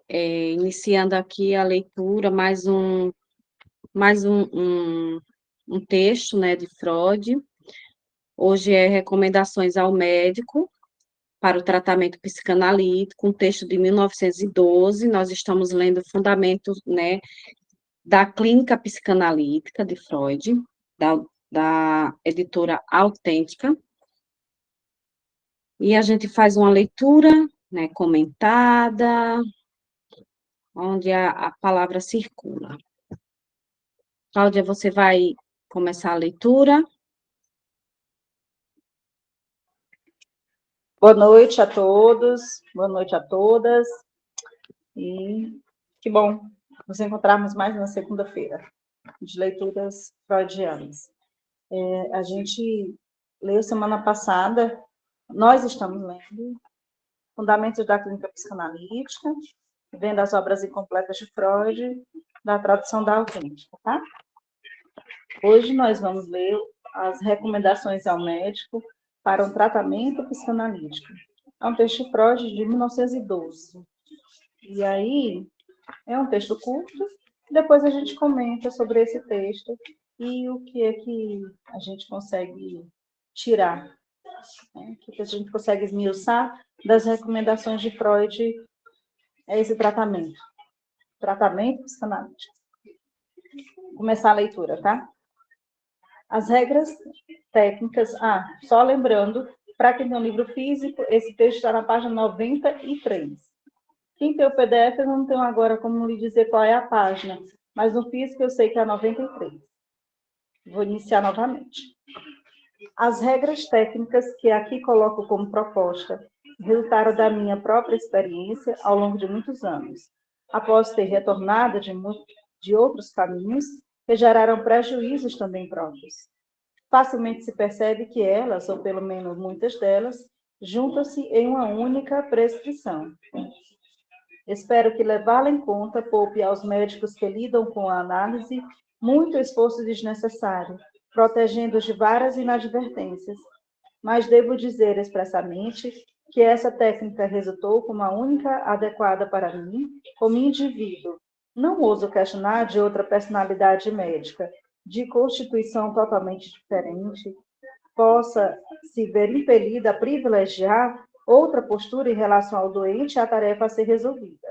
iniciando aqui a leitura, mais um texto, né, de Freud. Hoje é Recomendações ao Médico para o Tratamento Psicanalítico, um texto de 1912. Nós estamos lendo Fundamentos, né, da Clínica Psicanalítica de Freud, da editora Autêntica. E a gente faz uma leitura, né, comentada, onde a palavra circula. Cláudia, você vai começar a leitura? Boa noite a todos, boa noite a todas. E que bom nos encontrarmos mais na segunda-feira de leituras freudianas. A gente leu semana passada, nós estamos lendo Fundamentos da Clínica Psicanalítica, vendo as obras incompletas de Freud, da tradução da Autêntica, tá? Hoje nós vamos ler as recomendações ao médico para um tratamento psicanalítico. É um texto de Freud de 1912. E aí, é um texto curto, depois a gente comenta sobre esse texto e o que é que a gente consegue tirar, né? O que a gente consegue esmiuçar das recomendações de Freud a esse tratamento psicanalítico. Vou começar a leitura, tá? As regras técnicas. Só lembrando, para quem tem um livro físico, esse texto está na página 93. Quem tem o PDF, eu não tenho agora como lhe dizer qual é a página, mas no físico eu sei que é a 93. Vou iniciar novamente. As regras técnicas que aqui coloco como proposta resultaram da minha própria experiência ao longo de muitos anos, após ter retornado de outros caminhos que geraram prejuízos também próprios. Facilmente se percebe que elas, ou pelo menos muitas delas, juntam-se em uma única prescrição. Espero que levá-la em conta poupe aos médicos que lidam com a análise muito esforço desnecessário, protegendo-os de várias inadvertências. Mas devo dizer expressamente que essa técnica resultou como a única adequada para mim, como indivíduo. Não ouso questionar de outra personalidade médica, de constituição totalmente diferente, possa se ver impelida a privilegiar outra postura em relação ao doente e a tarefa a ser resolvida.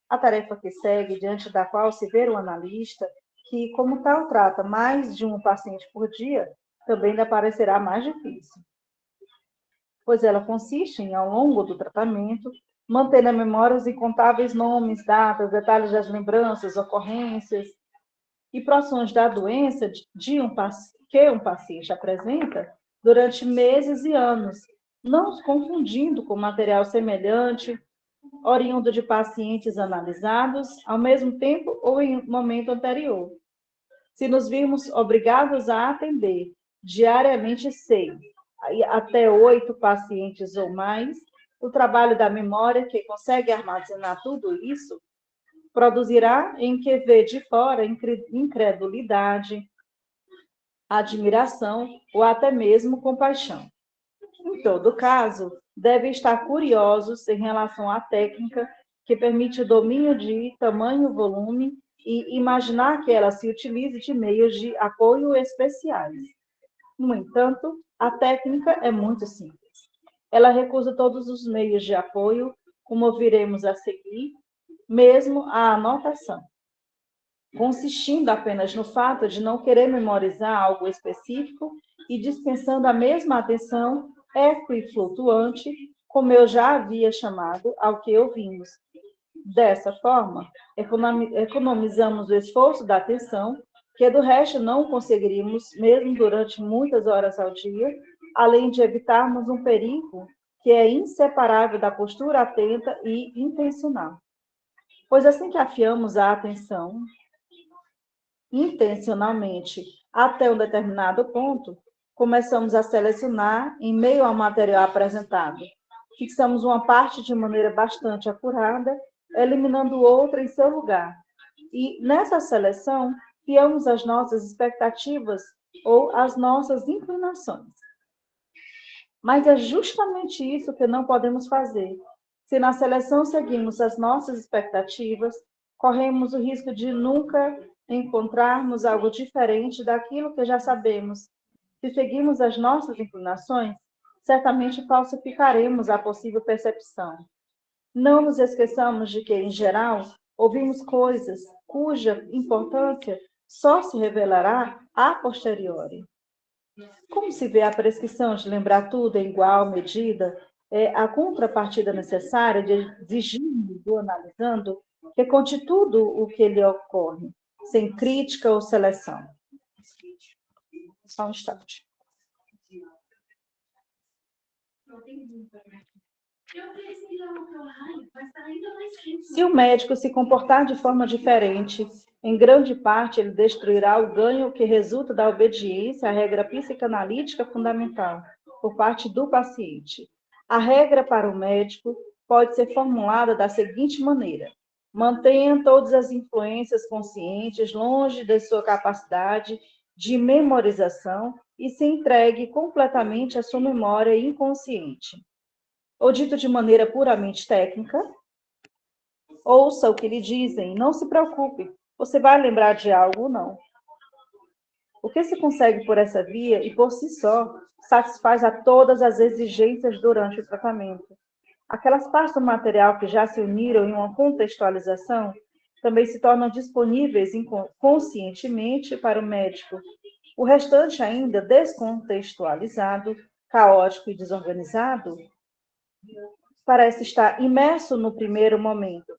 A tarefa que segue, diante da qual se vê o analista, que, como tal, trata mais de um paciente por dia, também lhe parecerá mais difícil, pois ela consiste em, ao longo do tratamento, manter na memória os incontáveis nomes, datas, detalhes das lembranças, ocorrências e próximos da doença que um paciente apresenta durante meses e anos, não os confundindo com material semelhante, oriundo de pacientes analisados ao mesmo tempo ou em momento anterior. Se nos virmos obrigados a atender diariamente 6 até 8 pacientes ou mais, o trabalho da memória, que consegue armazenar tudo isso, produzirá em que vê de fora incredulidade, admiração ou até mesmo compaixão. Em todo caso, devem estar curiosos em relação à técnica que permite o domínio de tamanho volume e imaginar que ela se utilize de meios de apoio especiais. No entanto, a técnica é muito simples. Ela recusa todos os meios de apoio, como ouviremos a seguir, mesmo a anotação, consistindo apenas no fato de não querer memorizar algo específico e dispensando a mesma atenção eco e flutuante, como eu já havia chamado ao que ouvimos. Dessa forma, economizamos o esforço da atenção, que do resto não conseguiríamos, mesmo durante muitas horas ao dia, além de evitarmos um perigo que é inseparável da postura atenta e intencional. Pois assim que afiamos a atenção intencionalmente até um determinado ponto, começamos a selecionar em meio ao material apresentado. Fixamos uma parte de maneira bastante acurada, eliminando outra em seu lugar. E nessa seleção, fiamos as nossas expectativas ou as nossas inclinações. Mas é justamente isso que não podemos fazer. Se na seleção seguimos as nossas expectativas, corremos o risco de nunca encontrarmos algo diferente daquilo que já sabemos. Se seguimos as nossas inclinações, certamente falsificaremos a possível percepção. Não nos esqueçamos de que, em geral, ouvimos coisas cuja importância só se revelará a posteriori. Como se vê a prescrição de lembrar tudo em igual medida, é a contrapartida necessária de exigirmos do analisando que conte tudo o que lhe ocorre, sem crítica ou seleção. Só um instante. Se o médico se comportar de forma diferente, em grande parte ele destruirá o ganho que resulta da obediência à regra psicanalítica fundamental por parte do paciente. A regra para o médico pode ser formulada da seguinte maneira: mantenha todas as influências conscientes longe de sua capacidade de memorização e se entregue completamente à sua memória inconsciente. Ou dito de maneira puramente técnica, ouça o que lhe dizem, não se preocupe, você vai lembrar de algo ou não. O que se consegue por essa via e por si só satisfaz a todas as exigências durante o tratamento. Aquelas partes do material que já se uniram em uma contextualização também se tornam disponíveis conscientemente para o médico. O restante ainda descontextualizado, caótico e desorganizado, parece estar imerso no primeiro momento,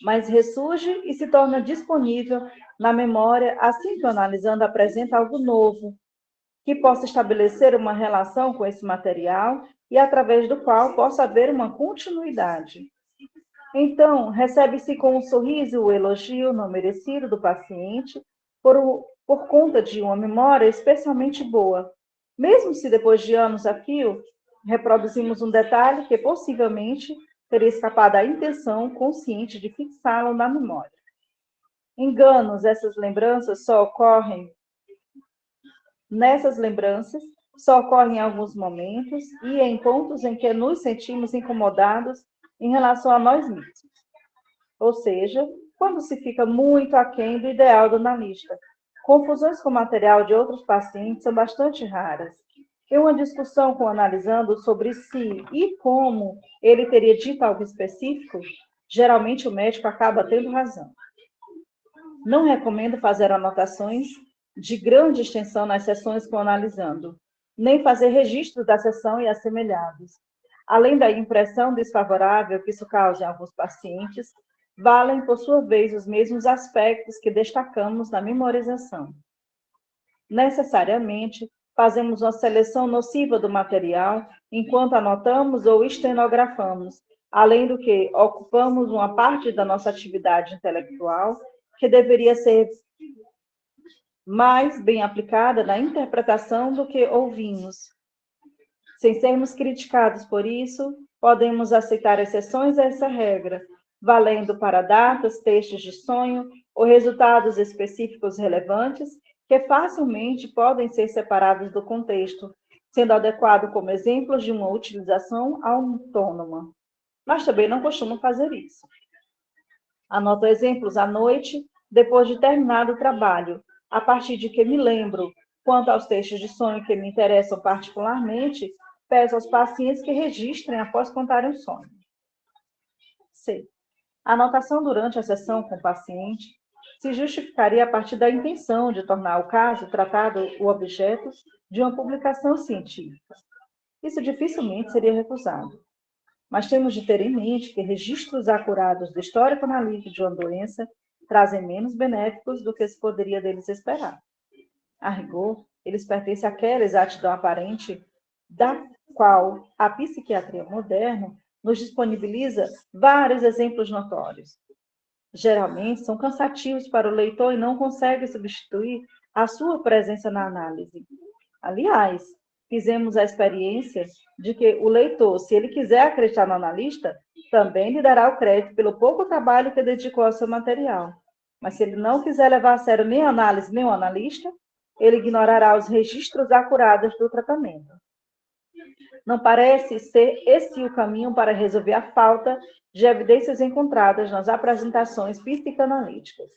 mas ressurge e se torna disponível na memória assim que o analisando apresenta algo novo, que possa estabelecer uma relação com esse material e através do qual possa haver uma continuidade. Então, recebe-se com um sorriso o elogio não merecido do paciente por conta de uma memória especialmente boa, mesmo se depois de anos a fio reproduzimos um detalhe que possivelmente teria escapado à intenção consciente de fixá-lo na memória. Nessas lembranças só ocorrem em alguns momentos e em pontos em que nos sentimos incomodados em relação a nós mesmos. Ou seja, quando se fica muito aquém do ideal do analista. Confusões com o material de outros pacientes são bastante raras. Em uma discussão com o analisando sobre se e como ele teria dito algo específico, geralmente o médico acaba tendo razão. Não recomendo fazer anotações de grande extensão nas sessões com o analisando, nem fazer registros da sessão e assemelhados. Além da impressão desfavorável que isso causa em alguns pacientes, valem, por sua vez, os mesmos aspectos que destacamos na memorização. Necessariamente, fazemos uma seleção nociva do material enquanto anotamos ou estenografamos, além do que ocupamos uma parte da nossa atividade intelectual que deveria ser mais bem aplicada na interpretação do que ouvimos. Sem sermos criticados por isso, podemos aceitar exceções a essa regra, valendo para datas, textos de sonho ou resultados específicos relevantes que facilmente podem ser separados do contexto, sendo adequado como exemplos de uma utilização autônoma. Mas também não costumo fazer isso. Anoto exemplos à noite, depois de terminado o trabalho, a partir de que me lembro. Quanto aos textos de sonho que me interessam particularmente, peço aos pacientes que registrem após contarem o sonho. C. A anotação durante a sessão com o paciente se justificaria a partir da intenção de tornar o caso tratado o objeto de uma publicação científica. Isso dificilmente seria recusado. Mas temos de ter em mente que registros acurados do histórico analítico de uma doença trazem menos benéficos do que se poderia deles esperar. A rigor, eles pertencem àquela exatidão aparente da qual a psiquiatria moderna nos disponibiliza vários exemplos notórios. Geralmente são cansativos para o leitor e não conseguem substituir a sua presença na análise. Aliás, fizemos a experiência de que o leitor, se ele quiser acreditar no analista, também lhe dará o crédito pelo pouco trabalho que dedicou ao seu material. Mas se ele não quiser levar a sério nem a análise nem o analista, ele ignorará os registros acurados do tratamento. Não parece ser esse o caminho para resolver a falta de evidências encontradas nas apresentações psicanalíticas.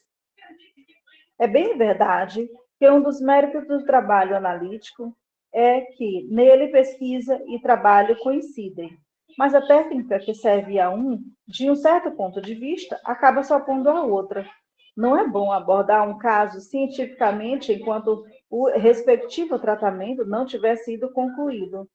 É bem verdade que um dos méritos do trabalho analítico é que nele pesquisa e trabalho coincidem, mas a técnica que serve a um, de um certo ponto de vista, acaba se opondo à outra. Não é bom abordar um caso cientificamente enquanto o respectivo tratamento não tiver sido concluído.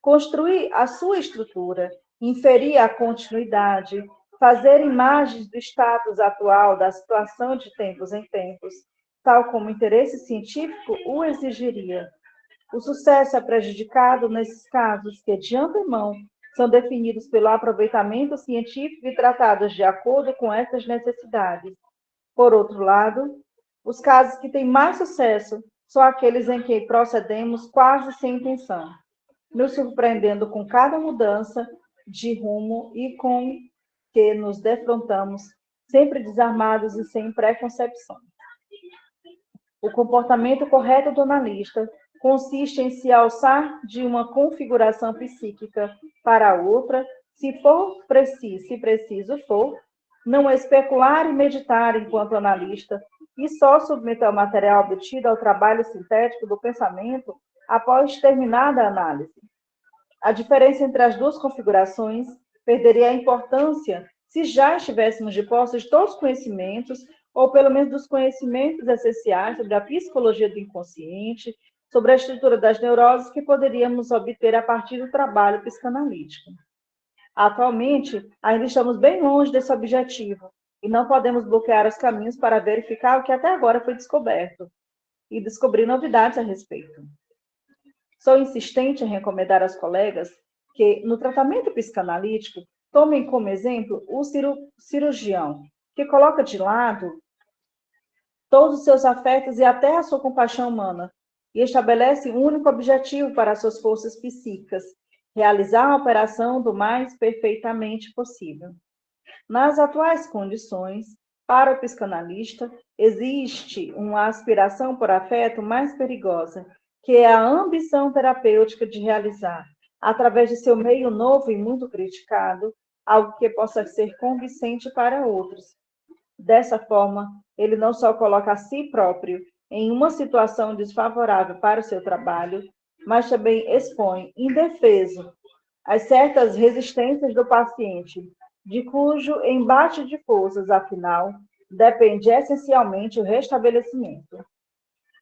Construir a sua estrutura, inferir a continuidade, fazer imagens do status atual da situação de tempos em tempos, tal como o interesse científico o exigiria. O sucesso é prejudicado nesses casos que, de antemão, são definidos pelo aproveitamento científico e tratados de acordo com essas necessidades. Por outro lado, os casos que têm mais sucesso são aqueles em que procedemos quase sem intenção, nos surpreendendo com cada mudança de rumo e com que nos defrontamos, sempre desarmados e sem preconcepções. O comportamento correto do analista consiste em se alçar de uma configuração psíquica para outra, se preciso for, não especular e meditar enquanto analista, e só submeter o material obtido ao trabalho sintético do pensamento após terminada a análise. A diferença entre as duas configurações perderia a importância se já estivéssemos de posse de todos os conhecimentos, ou pelo menos dos conhecimentos essenciais sobre a psicologia do inconsciente, sobre a estrutura das neuroses que poderíamos obter a partir do trabalho psicanalítico. Atualmente, ainda estamos bem longe desse objetivo e não podemos bloquear os caminhos para verificar o que até agora foi descoberto e descobrir novidades a respeito. Sou insistente em recomendar aos colegas que, no tratamento psicanalítico, tomem como exemplo o cirurgião, que coloca de lado todos os seus afetos e até a sua compaixão humana, e estabelece um único objetivo para as suas forças psíquicas: realizar a operação do mais perfeitamente possível. Nas atuais condições, para o psicanalista, existe uma aspiração por afeto mais perigosa, que é a ambição terapêutica de realizar, através de seu meio novo e muito criticado, algo que possa ser convincente para outros. Dessa forma, ele não só coloca a si próprio em uma situação desfavorável para o seu trabalho, mas também expõe indefeso as certas resistências do paciente, de cujo embate de forças, afinal, depende essencialmente o restabelecimento.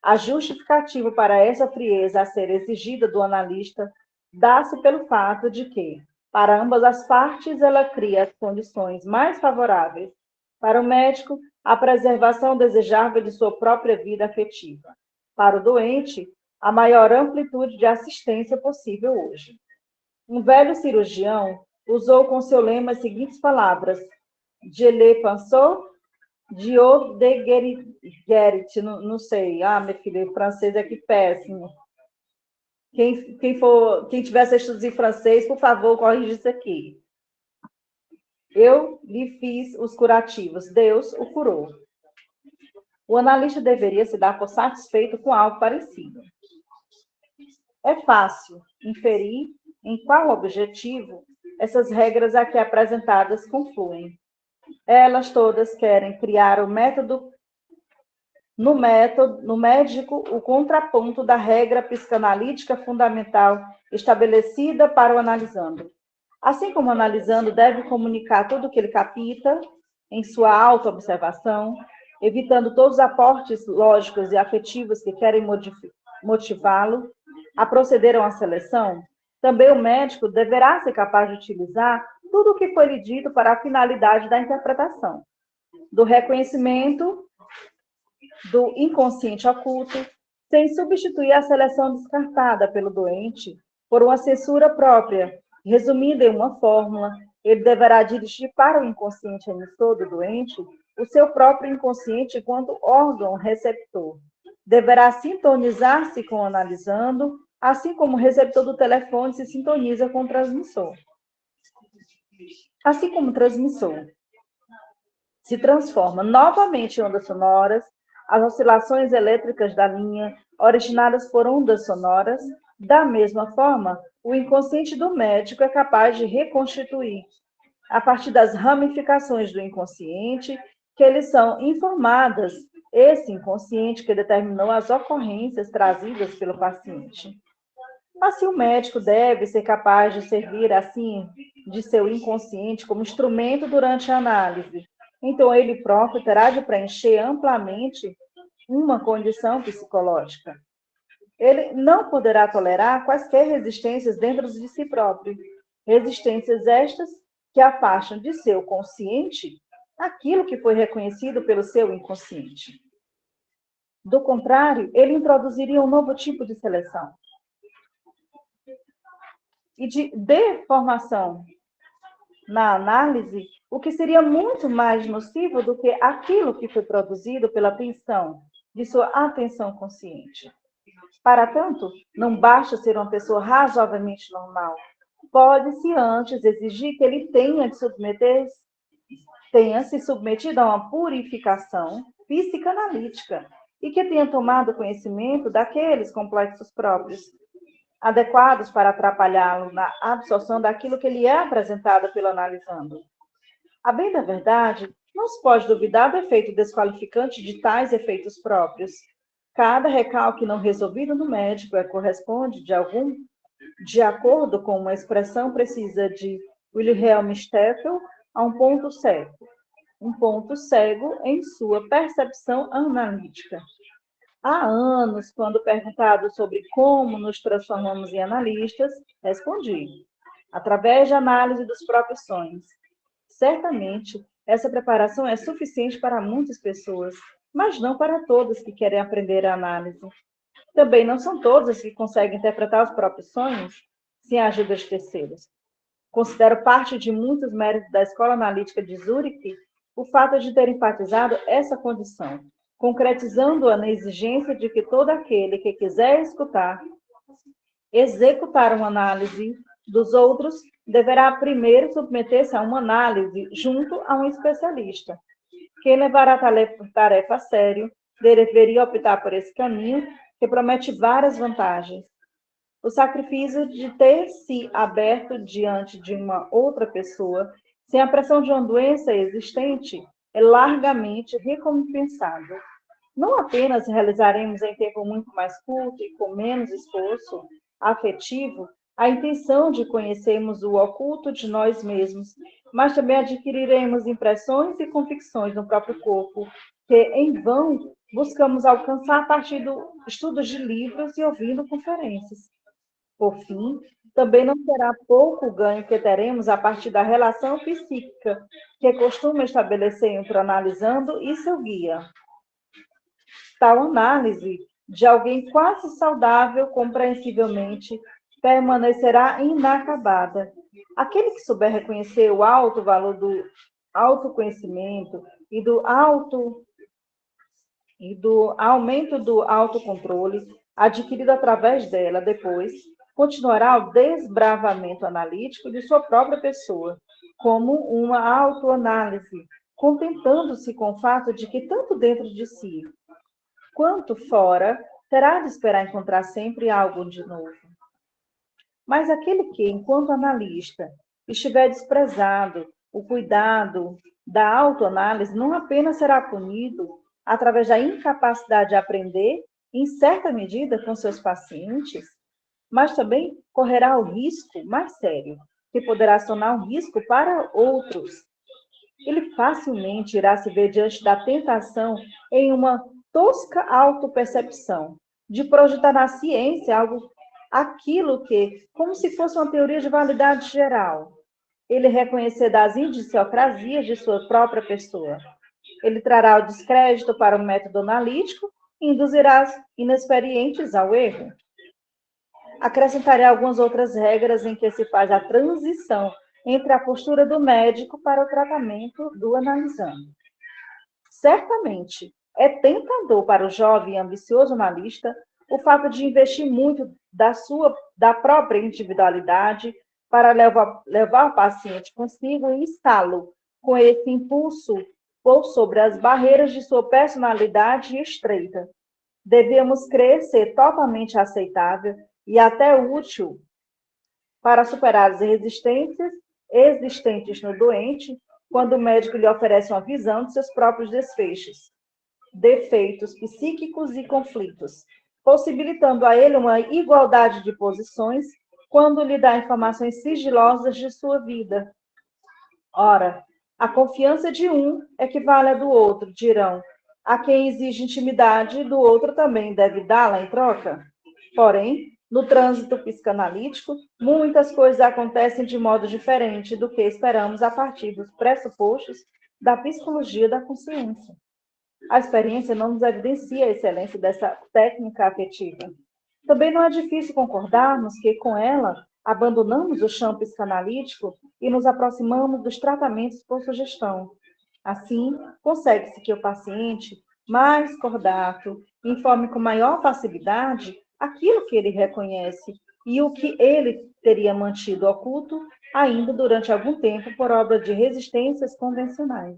A justificativa para essa frieza a ser exigida do analista dá-se pelo fato de que, para ambas as partes, ela cria as condições mais favoráveis. Para o médico, a preservação desejável de sua própria vida afetiva. Para o doente, a maior amplitude de assistência possível hoje. Um velho cirurgião usou com seu lema as seguintes palavras: Je le pensou, Dieu de guérit, não sei. Ah, meu filho, francês é que péssimo. Quem tiver estudos em francês, por favor, corrija isso aqui. Eu lhe fiz os curativos, Deus o curou. O analista deveria se dar por satisfeito com algo parecido. É fácil inferir em qual objetivo essas regras aqui apresentadas confluem. Elas todas querem criar o método, no médico, o contraponto da regra psicanalítica fundamental estabelecida para o analisando. Assim como o analisando deve comunicar tudo o que ele capta em sua auto-observação, evitando todos os aportes lógicos e afetivos que querem motivá-lo a proceder a uma seleção, também o médico deverá ser capaz de utilizar tudo o que foi lhe dito para a finalidade da interpretação, do reconhecimento do inconsciente oculto, sem substituir a seleção descartada pelo doente por uma censura própria, resumida em uma fórmula. Ele deverá dirigir para o inconsciente emissor do doente o seu próprio inconsciente enquanto órgão receptor. Deverá sintonizar-se com o analisando, assim como o receptor do telefone se sintoniza com o transmissor. Assim como o transmissor se transforma novamente em ondas sonoras, as oscilações elétricas da linha, originadas por ondas sonoras, Da mesma forma, o inconsciente do médico é capaz de reconstituir, a partir das ramificações do inconsciente, que eles são informadas, esse inconsciente que determinou as ocorrências trazidas pelo paciente. Assim, o médico deve ser capaz de servir, assim, de seu inconsciente como instrumento durante a análise. Então, ele próprio terá de preencher amplamente uma condição psicológica. Ele não poderá tolerar quaisquer resistências dentro de si próprio. Resistências estas que afastam de seu consciente aquilo que foi reconhecido pelo seu inconsciente. Do contrário, ele introduziria um novo tipo de seleção e de deformação na análise, o que seria muito mais nocivo do que aquilo que foi produzido pela atenção de sua atenção consciente. Para tanto, não basta ser uma pessoa razoavelmente normal. Pode-se antes exigir que ele tenha se submetido a uma purificação psicanalítica e que tenha tomado conhecimento daqueles complexos próprios, adequados para atrapalhá-lo na absorção daquilo que lhe é apresentado pelo analisando. A bem da verdade, não se pode duvidar do efeito desqualificante de tais efeitos próprios. Cada recalque não resolvido no médico corresponde, de acordo com uma expressão precisa de Wilhelm Steffel, a um ponto cego em sua percepção analítica. Há anos, quando perguntado sobre como nos transformamos em analistas, respondi: através de análise dos próprios sonhos. Certamente, essa preparação é suficiente para muitas pessoas, mas não para todas que querem aprender a análise. Também não são todas que conseguem interpretar os próprios sonhos sem a ajuda de terceiros. Considero parte de muitos méritos da Escola Analítica de Zurique o fato de ter enfatizado essa condição, concretizando-a na exigência de que todo aquele que quiser executar uma análise dos outros, deverá primeiro submeter-se a uma análise junto a um especialista. Quem levará a tarefa a sério deveria optar por esse caminho, que promete várias vantagens. O sacrifício de ter se aberto diante de uma outra pessoa, sem a pressão de uma doença existente, é largamente recompensado. Não apenas realizaremos em tempo muito mais curto e com menos esforço afetivo a intenção de conhecermos o oculto de nós mesmos, mas também adquiriremos impressões e convicções no próprio corpo, que em vão buscamos alcançar a partir do estudo de livros e ouvindo conferências. Por fim, também não será pouco o ganho que teremos a partir da relação psíquica que costuma estabelecer entre o analisando e seu guia. Tal análise de alguém quase saudável, compreensivelmente, permanecerá inacabada. Aquele que souber reconhecer o alto valor do autoconhecimento e do aumento do autocontrole adquirido através dela depois, continuará o desbravamento analítico de sua própria pessoa, como uma autoanálise, contentando-se com o fato de que tanto dentro de si quanto fora, terá de esperar encontrar sempre algo de novo. Mas aquele que, enquanto analista, estiver desprezado o cuidado da autoanálise, não apenas será punido através da incapacidade de aprender, em certa medida, com seus pacientes, mas também correrá o risco mais sério, que poderá se tornar um risco para outros. Ele facilmente irá se ver diante da tentação em uma tosca autopercepção, de projetar na ciência aquilo que, como se fosse uma teoria de validade geral, ele reconhecer das idiosincrasias de sua própria pessoa. Ele trará o descrédito para o método analítico e induzirá os inexperientes ao erro. Acrescentarei algumas outras regras em que se faz a transição entre a postura do médico para o tratamento do analisando. Certamente, é tentador para o jovem e ambicioso analista o fato de investir muito da própria individualidade para levar o paciente consigo e instalo com esse impulso por sobre as barreiras de sua personalidade estreita. Devemos crer ser totalmente aceitável e até útil para superar as resistências existentes no doente, quando o médico lhe oferece uma visão de seus próprios desfechos, defeitos psíquicos e conflitos, possibilitando a ele uma igualdade de posições quando lhe dá informações sigilosas de sua vida. Ora, a confiança de um equivale à do outro, dirão. A quem exige intimidade, do outro também deve dá-la em troca. Porém, no trânsito psicanalítico, muitas coisas acontecem de modo diferente do que esperamos a partir dos pressupostos da psicologia da consciência. A experiência não nos evidencia a excelência dessa técnica afetiva. Também não é difícil concordarmos que, com ela, abandonamos o chão psicanalítico e nos aproximamos dos tratamentos por sugestão. Assim, consegue-se que o paciente, mais cordato, informe com maior facilidade aquilo que ele reconhece e o que ele teria mantido oculto ainda durante algum tempo por obra de resistências convencionais.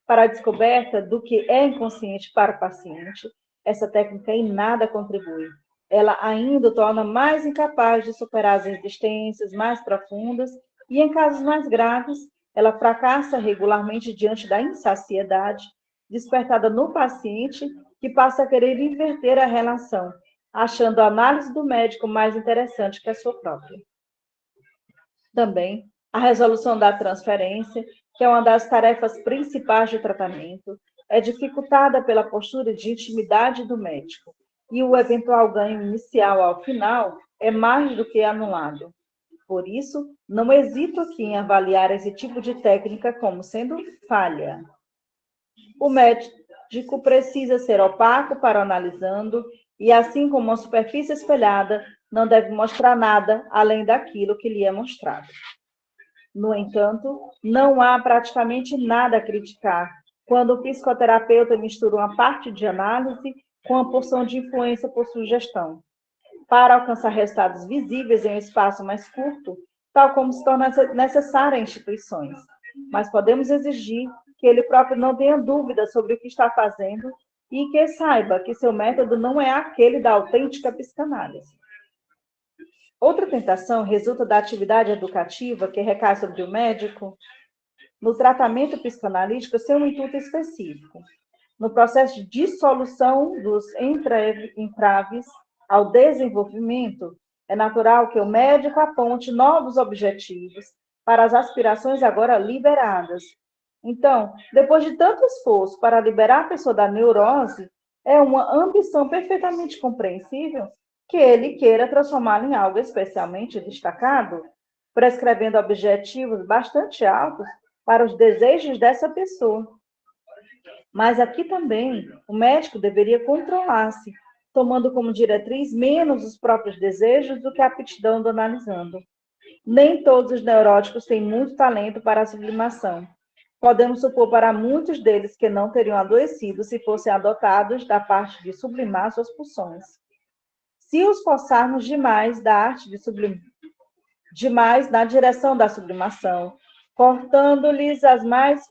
Para a descoberta do que é inconsciente para o paciente, essa técnica em nada contribui. Ela ainda o torna mais incapaz de superar as resistências mais profundas e, em casos mais graves, ela fracassa regularmente diante da insaciedade despertada no paciente, que passa a querer inverter a relação, achando a análise do médico mais interessante que a sua própria. Também, a resolução da transferência, que é uma das tarefas principais do tratamento, é dificultada pela postura de intimidade do médico, e o eventual ganho inicial ao final é mais do que anulado. Por isso, não hesito aqui em avaliar esse tipo de técnica como sendo falha. O médico precisa ser opaco para o analisando, e assim como uma superfície espelhada, não deve mostrar nada além daquilo que lhe é mostrado. No entanto, não há praticamente nada a criticar quando o psicoterapeuta mistura uma parte de análise com uma porção de influência por sugestão, para alcançar resultados visíveis em um espaço mais curto, tal como se torna necessária em instituições. Mas podemos exigir que ele próprio não tenha dúvida sobre o que está fazendo e que saiba que seu método não é aquele da autêntica psicanálise. Outra tentação resulta da atividade educativa que recai sobre o médico no tratamento psicanalítico sem um intuito específico. No processo de dissolução dos entraves ao desenvolvimento, é natural que o médico aponte novos objetivos para as aspirações agora liberadas. Então, depois de tanto esforço para liberar a pessoa da neurose, é uma ambição perfeitamente compreensível que ele queira transformá-la em algo especialmente destacado, prescrevendo objetivos bastante altos para os desejos dessa pessoa. Mas aqui também o médico deveria controlar-se, tomando como diretriz menos os próprios desejos do que a aptidão do analisando. Nem todos os neuróticos têm muito talento para a sublimação. Podemos supor para muitos deles que não teriam adoecido se fossem adotados da parte de sublimar suas pulsões. Se os forçarmos demais da arte de demais na direção da sublimação, cortando-lhes as mais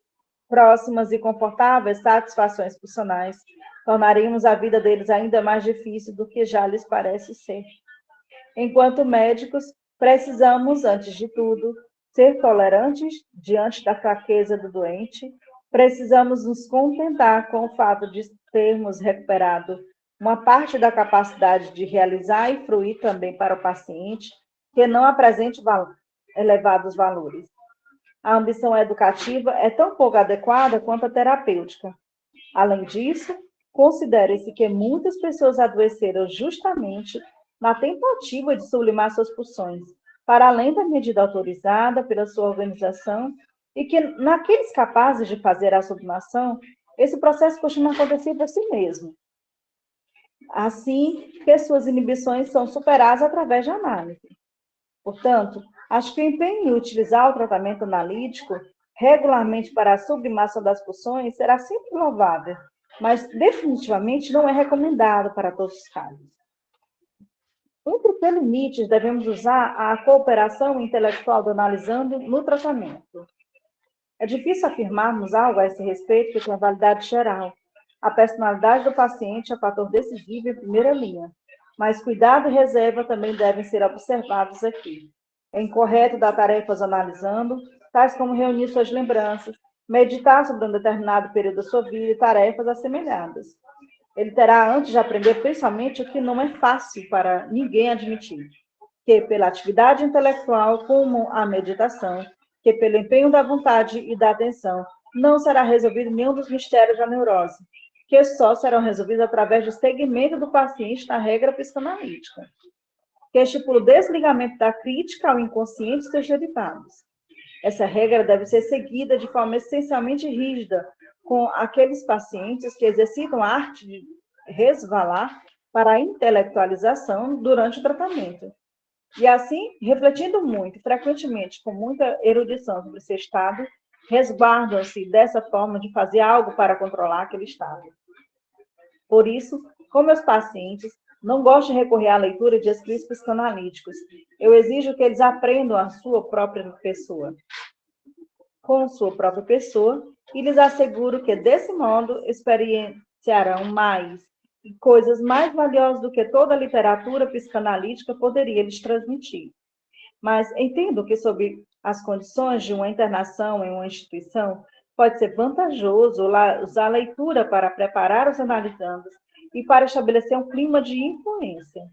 próximas e confortáveis satisfações pulsionais, tornaríamos a vida deles ainda mais difícil do que já lhes parece ser. Enquanto médicos, precisamos, antes de tudo, ser tolerantes diante da fraqueza do doente, precisamos nos contentar com o fato de termos recuperado uma parte da capacidade de realizar e fruir também para o paciente, que não apresente elevados valores. A ambição educativa é tão pouco adequada quanto a terapêutica. Além disso, considere-se que muitas pessoas adoeceram justamente na tentativa de sublimar suas pulsões, para além da medida autorizada pela sua organização, e que, naqueles capazes de fazer a sublimação, esse processo costuma acontecer por si mesmo. Assim que suas inibições são superadas através de análise. Portanto, acho que o empenho em utilizar o tratamento analítico regularmente para a sublimação das pulsões será sempre louvável, mas definitivamente não é recomendado para todos os casos. Entre que limites devemos usar a cooperação intelectual do analisando no tratamento? É difícil afirmarmos algo a esse respeito que tenha validade geral. A personalidade do paciente é fator decisivo em primeira linha. mas cuidado e reserva também devem ser observados aqui. É incorreto dar tarefas analisando, tais como reunir suas lembranças, meditar sobre um determinado período da sua vida e tarefas assemelhadas. Ele terá antes de aprender principalmente o que não é fácil para ninguém admitir, que pela atividade intelectual, como a meditação, que pelo empenho da vontade e da atenção, não será resolvido nenhum dos mistérios da neurose, que só serão resolvidos através do segmento do paciente na regra psicanalítica, que estipula o desligamento da crítica ao inconsciente e seus derivados. Essa regra deve ser seguida de forma essencialmente rígida com aqueles pacientes que exercitam a arte de resvalar para a intelectualização durante o tratamento. E assim, refletindo muito, frequentemente, com muita erudição sobre esse estado, resguardam-se dessa forma de fazer algo para controlar aquele estado. Por isso, com meus pacientes, não gosto de recorrer à leitura de escritos psicanalíticos. Eu exijo que eles aprendam a sua própria pessoa, com sua própria pessoa, e lhes asseguro que, desse modo, experienciarão mais e coisas mais valiosas do que toda a literatura psicanalítica poderia lhes transmitir. Mas entendo que, sob as condições de uma internação em uma instituição, pode ser vantajoso usar a leitura para preparar os analisandos e para estabelecer um clima de influência.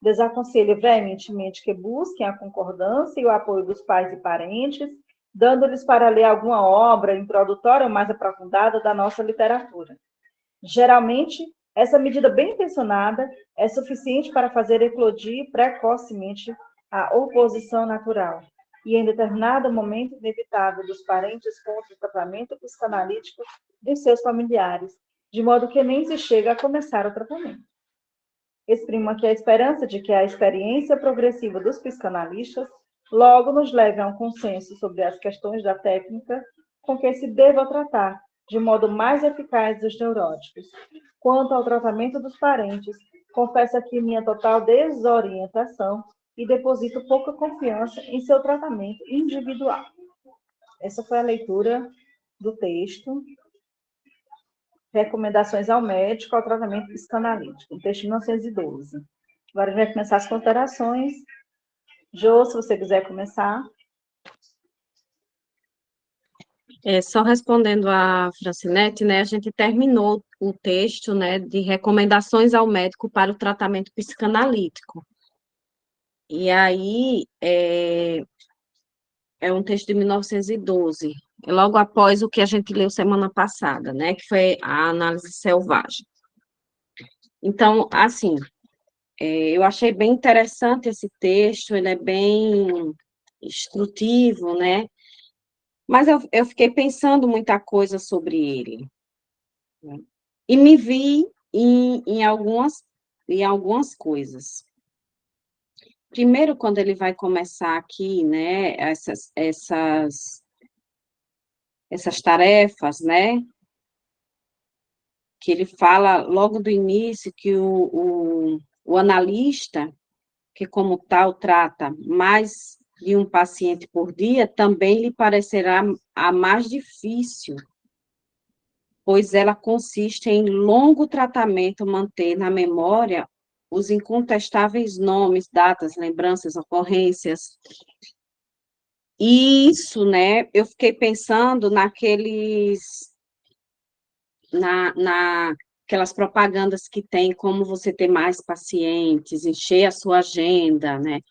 Desaconselho veementemente que busquem a concordância e o apoio dos pais e parentes, dando-lhes para ler alguma obra introdutória ou mais aprofundada da nossa literatura. Geralmente, essa medida bem intencionada é suficiente para fazer eclodir precocemente a oposição natural e, em determinado momento inevitável dos parentes contra o tratamento psicanalítico de seus familiares, de modo que nem se chega a começar o tratamento. Exprimo aqui a esperança de que a experiência progressiva dos psicanalistas logo nos leve a um consenso sobre as questões da técnica com que se deva tratar de modo mais eficaz os neuróticos. Quanto ao tratamento dos parentes, confesso aqui minha total desorientação e deposito pouca confiança em seu tratamento individual. Essa foi a leitura do texto. Recomendações ao médico ao tratamento psicanalítico, o texto de 1912. Agora a gente vai começar as considerações. Jô, se você quiser começar. Só respondendo a Francinete, né, a gente terminou o texto, né, de recomendações ao médico para o tratamento psicanalítico. E aí, é um texto de 1912, logo após o que a gente leu semana passada, né, que foi a análise selvagem. Então, assim, eu achei bem interessante esse texto, ele é bem instrutivo, né, mas eu fiquei pensando muita coisa sobre ele, né, e me vi em algumas coisas. Primeiro, quando ele vai começar aqui, né, essas tarefas, né, que ele fala logo do início que o analista, que como tal trata mais de um paciente por dia, também lhe parecerá a mais difícil, pois ela consiste em longo tratamento manter na memória os incontestáveis nomes, datas, lembranças, ocorrências. E isso, né, eu fiquei pensando naquelas propagandas que tem como você ter mais pacientes, encher a sua agenda, né?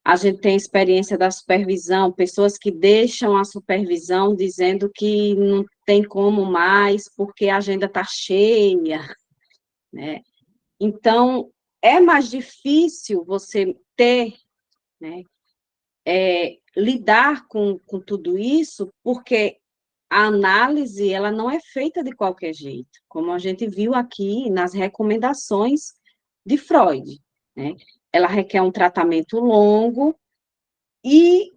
A gente tem experiência da supervisão, pessoas que deixam a supervisão dizendo que não tem como mais, porque a agenda está cheia, né? Então, é mais difícil você ter, né, lidar com tudo isso, porque a análise, ela não é feita de qualquer jeito, como a gente viu aqui nas recomendações de Freud, né? Ela requer um tratamento longo, e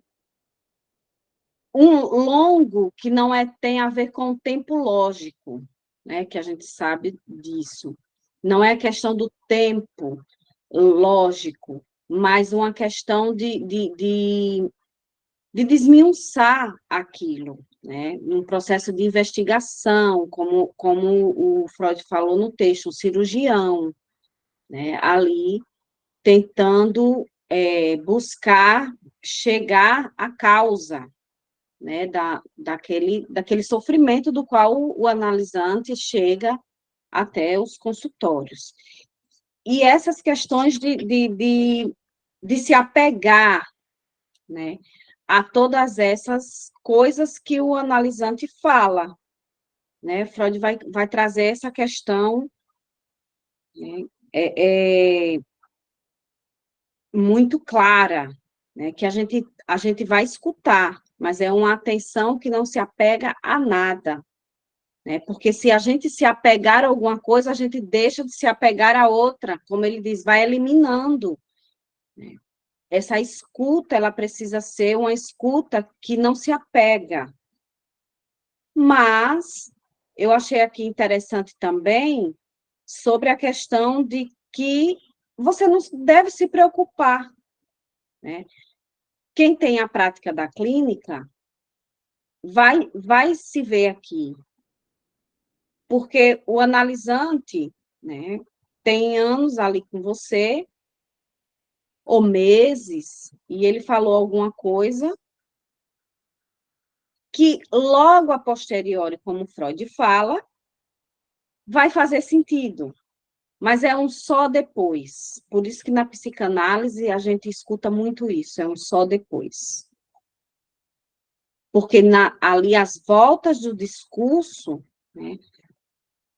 um longo que não tem a ver com o tempo lógico, né? Que a gente sabe disso. Não é questão do tempo lógico, mas uma questão de desmiuçar aquilo, né? Num processo de investigação, como o Freud falou no texto, um cirurgião, né, ali tentando buscar chegar à causa, né, daquele sofrimento do qual o analisante chega até os consultórios. E essas questões de se apegar, né, a todas essas coisas que o analisante fala, né? Freud vai trazer essa questão, né, é muito clara, né, que a gente vai escutar, mas é uma atenção que não se apega a nada, né? Porque se a gente se apegar a alguma coisa, a gente deixa de se apegar a outra, como ele diz, vai eliminando, né? Essa escuta, ela precisa ser uma escuta que não se apega. Mas eu achei aqui interessante também sobre a questão de que você não deve se preocupar, né? Quem tem a prática da clínica vai se ver aqui, porque o analisante, né, tem anos ali com você, ou meses, e ele falou alguma coisa que logo a posteriori, como Freud fala, vai fazer sentido, mas é um só depois. Por isso que na psicanálise a gente escuta muito isso, é um só depois. Porque ali as voltas do discurso, né,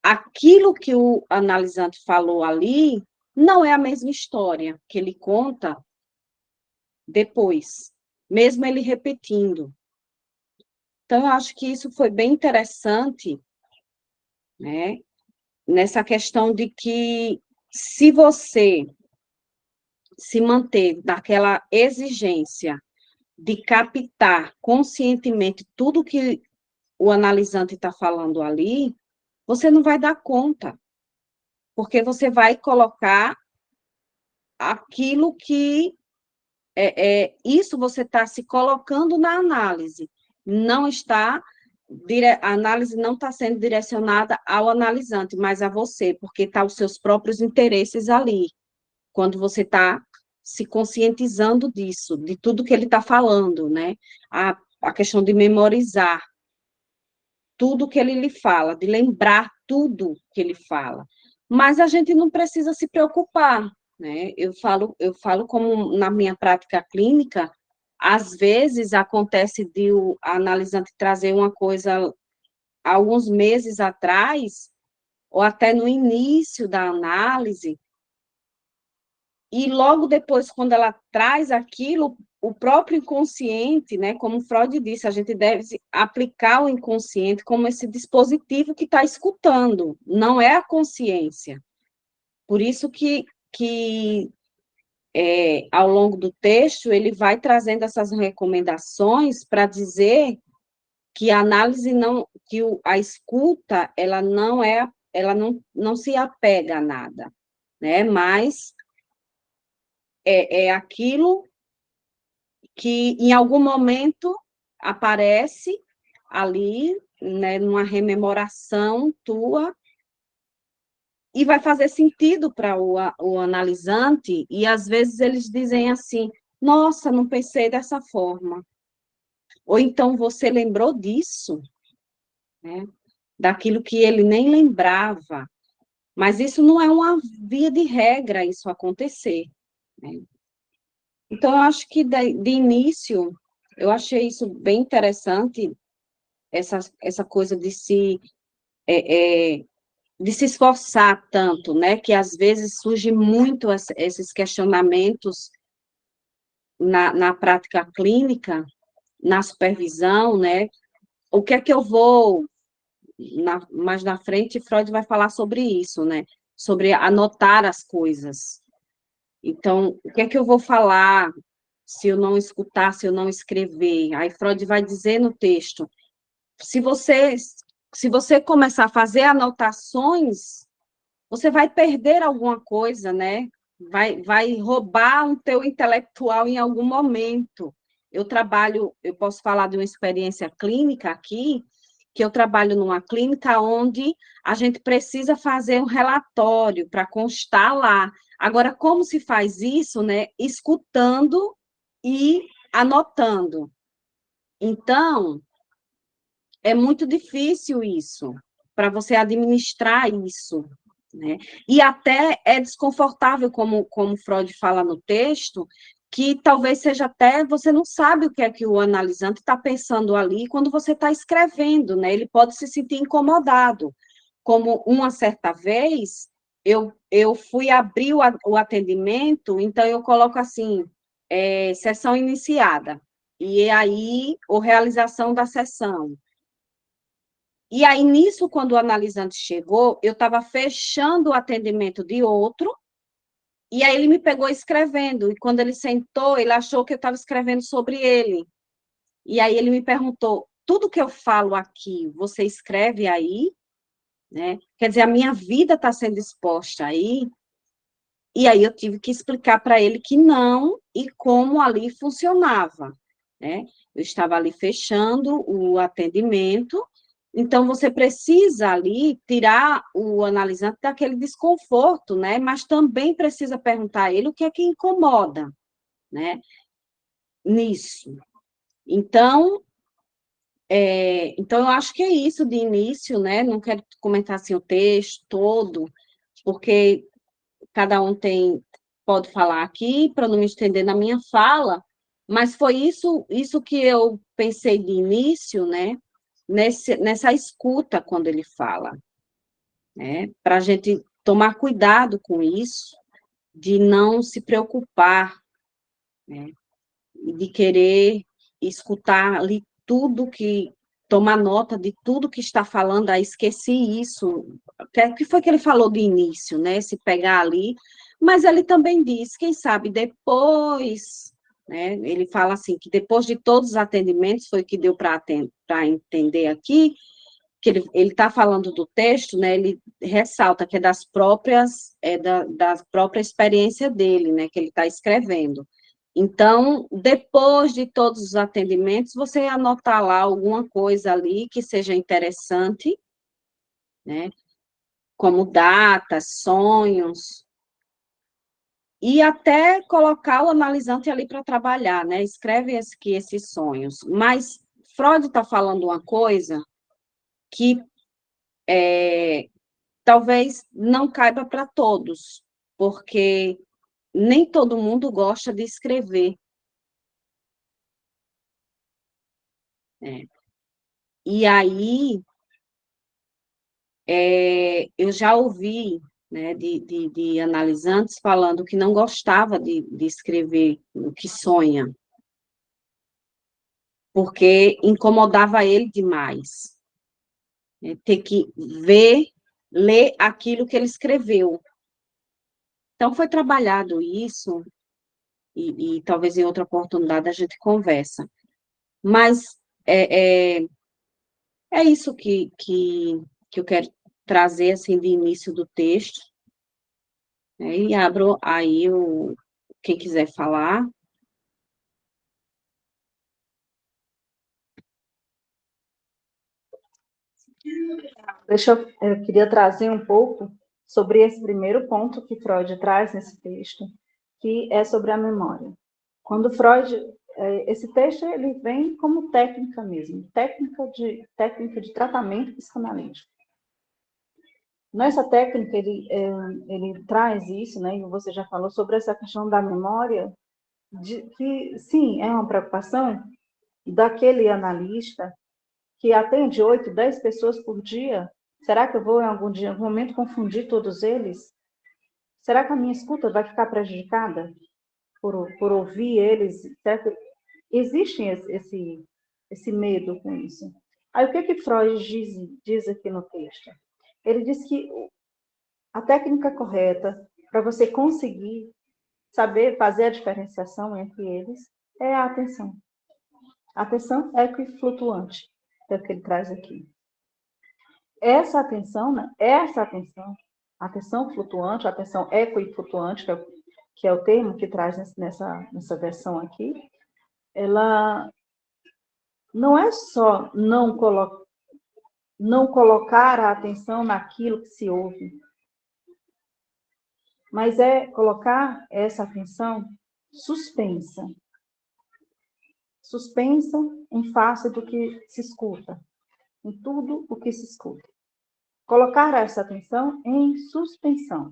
aquilo que o analisante falou ali não é a mesma história que ele conta depois, mesmo ele repetindo. Então, eu acho que isso foi bem interessante, né, nessa questão de que se você se manter naquela exigência de captar conscientemente tudo que o analisante está falando ali, você não vai dar conta, porque você vai colocar aquilo que isso você está se colocando na análise, não está a análise não está sendo direcionada ao analisante, mas a você, porque está os seus próprios interesses ali, quando você está se conscientizando disso, de tudo que ele está falando, né? A questão de memorizar tudo que ele lhe fala, de lembrar tudo que ele fala. Mas a gente não precisa se preocupar, né? Eu falo como na minha prática clínica, às vezes acontece de o analisante trazer uma coisa alguns meses atrás, ou até no início da análise, e logo depois, quando ela traz aquilo, o próprio inconsciente, né, como Freud disse, a gente deve aplicar o inconsciente como esse dispositivo que está escutando, não é a consciência. Por isso que ao longo do texto, ele vai trazendo essas recomendações para dizer que a análise não, que a escuta, ela não é, ela não se apega a nada, né, mas é aquilo que em algum momento aparece ali, né, numa rememoração tua, e vai fazer sentido para o analisante, e às vezes eles dizem assim, nossa, não pensei dessa forma. Ou então você lembrou disso, né, daquilo que ele nem lembrava. Mas isso não é uma via de regra, isso acontecer, né? Então, eu acho que de início, eu achei isso bem interessante, essa coisa é, é, de se esforçar tanto, né? Que às vezes surge muito esses questionamentos na prática clínica, na supervisão, né? O que é que eu vou, mais na frente, Freud vai falar sobre isso, né? Sobre anotar as coisas. Então, o que é que eu vou falar se eu não escutar, se eu não escrever? Aí Freud vai dizer no texto, se você, se você começar a fazer anotações, você vai perder alguma coisa, né? Vai roubar um teu intelectual em algum momento. Eu posso falar de uma experiência clínica aqui, que eu trabalho numa clínica onde a gente precisa fazer um relatório para constar lá. Agora, como se faz isso, né? Escutando e anotando. Então, é muito difícil isso, para você administrar isso, né? E até é desconfortável, como Freud fala no texto, que talvez seja até, você não sabe o que é que o analisante está pensando ali quando você está escrevendo, né? Ele pode se sentir incomodado. Como uma certa vez, eu fui abrir o atendimento, então eu coloco assim, sessão iniciada, e aí, ou realização da sessão. E aí, nisso, quando o analisante chegou, eu estava fechando o atendimento de outro, e aí ele me pegou escrevendo. E quando ele sentou, ele achou que eu estava escrevendo sobre ele. E aí ele me perguntou: tudo que eu falo aqui, você escreve aí? Né? Quer dizer, a minha vida está sendo exposta aí. E aí eu tive que explicar para ele que não e como ali funcionava. Né? Eu estava ali fechando o atendimento. Então, você precisa ali tirar o analisante daquele desconforto, né? Mas também precisa perguntar a ele o que é que incomoda, né? Nisso. Então, então eu acho que é isso de início, né? Não quero comentar assim o texto todo, porque cada um pode falar aqui, para não me estender na minha fala, mas foi isso que eu pensei de início, né? Nessa escuta quando ele fala, né? Para a gente tomar cuidado com isso, de não se preocupar, né? De querer escutar ali tudo tomar nota de tudo que está falando, aí esqueci isso, o que foi que ele falou de início, né? Se pegar ali, mas ele também diz, quem sabe depois, né? Ele fala assim, que depois de todos os atendimentos, foi o que deu para entender aqui, que ele está falando do texto, né, ele ressalta que é da própria experiência dele, né, que ele está escrevendo. Então, depois de todos os atendimentos, você anotar lá alguma coisa ali que seja interessante, né, como datas, sonhos, e até colocar o analisante ali para trabalhar, né, escreve esses sonhos. Mas Freud está falando uma coisa que talvez não caiba para todos, porque nem todo mundo gosta de escrever, né? E aí, eu já ouvi, né, de analisantes falando que não gostava de escrever o que sonha, porque incomodava ele demais, né? Ter que ler aquilo que ele escreveu. Então, foi trabalhado isso, e talvez em outra oportunidade a gente conversa. Mas é isso que eu quero trazer, assim, de início do texto, né? E abro aí quem quiser falar. Eu queria trazer um pouco sobre esse primeiro ponto que Freud traz nesse texto, que é sobre a memória. Quando Freud, esse texto ele vem como técnica mesmo, técnica de tratamento psicanalítico. Nessa técnica ele traz isso, né? E você já falou sobre essa questão da memória, que sim é uma preocupação daquele analista que atende 8, 10 pessoas por dia. Será que eu vou, em algum dia, em algum momento, confundir todos eles? Será que a minha escuta vai ficar prejudicada por ouvir eles? Certo? Existe esse medo com isso. Aí, o que Freud diz aqui no texto? Ele diz que a técnica correta para você conseguir saber fazer a diferenciação entre eles é a atenção. A atenção equiflutuante, é o que ele traz aqui. Essa atenção, né? Atenção flutuante, atenção equiflutuante, que é o termo que traz nessa versão aqui, ela não é só não colocar, não colocar a atenção naquilo que se ouve, mas é colocar essa atenção suspensa. Suspensa em face do que se escuta, em tudo o que se escuta. Colocar essa atenção em suspensão.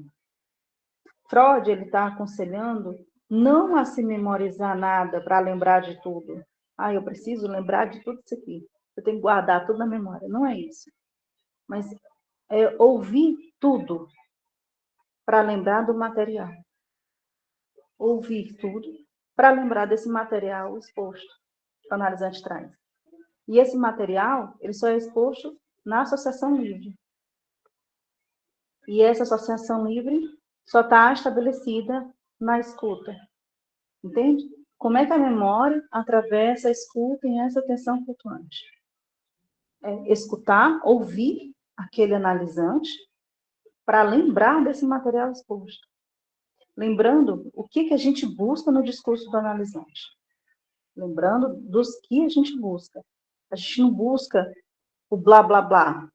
Freud, ele está aconselhando não a se memorizar nada para lembrar de tudo. Ah, eu preciso lembrar de tudo isso aqui. Eu tenho que guardar tudo na memória. Não é isso. Mas é ouvir tudo para lembrar do material. Ouvir tudo para lembrar desse material exposto que o analisante traz. E esse material, ele só é exposto na associação livre. E essa associação livre só está estabelecida na escuta. Entende? Como é que a memória atravessa a escuta e essa atenção flutuante? É escutar, ouvir aquele analisante para lembrar desse material exposto. Lembrando o que a gente busca no discurso do analisante. Lembrando dos que a gente busca. A gente não busca o blá, blá, blá.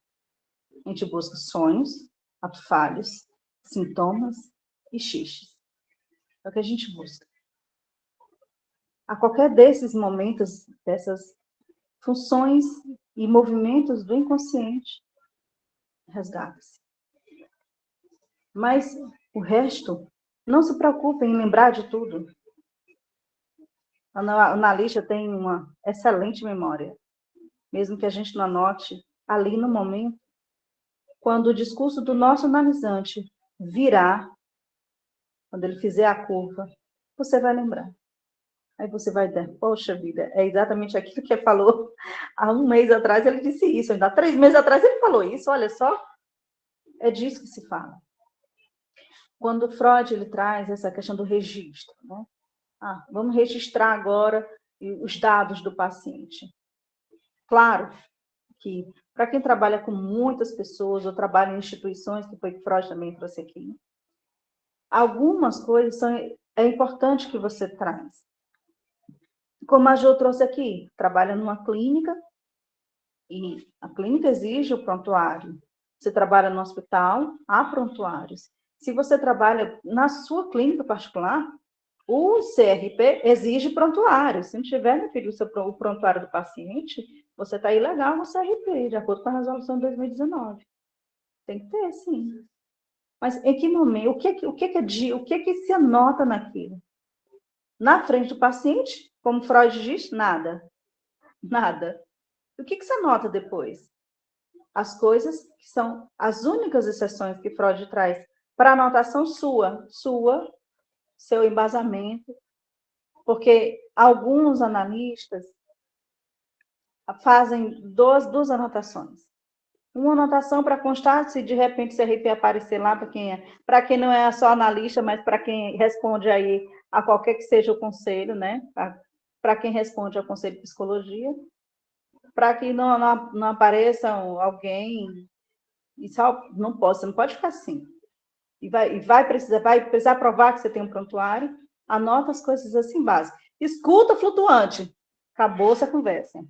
A gente busca sonhos, atos falhos, sintomas e xixes. É o que a gente busca. A qualquer desses momentos, dessas funções e movimentos do inconsciente, resgata-se. Mas o resto, não se preocupe em lembrar de tudo. O analista tem uma excelente memória, mesmo que a gente não anote ali no momento, quando o discurso do nosso analisante virar, quando ele fizer a curva, você vai lembrar. Aí você vai dizer, poxa vida, é exatamente aquilo que ele falou há um mês atrás, ele disse isso, ainda há 3 meses atrás ele falou isso, olha só, é disso que se fala. Quando Freud ele traz essa questão do registro, né? Vamos registrar agora os dados do paciente. Claro que, para quem trabalha com muitas pessoas, ou trabalha em instituições, que foi que Freud também trouxe aqui, algumas coisas é importante que você traz. Como a Jo trouxe aqui, trabalha numa clínica, e a clínica exige o prontuário. Você trabalha no hospital, há prontuários. Se você trabalha na sua clínica particular, o CRP exige prontuário. Se não tiver, meu filho, o prontuário do paciente, você está ilegal no CRP, de acordo com a resolução de 2019. Tem que ter, sim. Mas em que momento? O que se anota naquilo? Na frente do paciente, como Freud diz, nada. Nada. O que se anota depois? As coisas que são as únicas exceções que Freud traz para anotação sua, seu embasamento, porque alguns analistas fazem duas anotações. Uma anotação para constar se de repente o CRP aparecer lá para quem não é só analista, mas para quem responde aí a qualquer que seja o conselho, né? Para quem responde ao conselho de psicologia, para que não apareça alguém e só não pode, você não pode ficar assim. E vai precisar provar que você tem um prontuário, anota as coisas assim básicas. Escuta flutuante, acabou-se a conversa.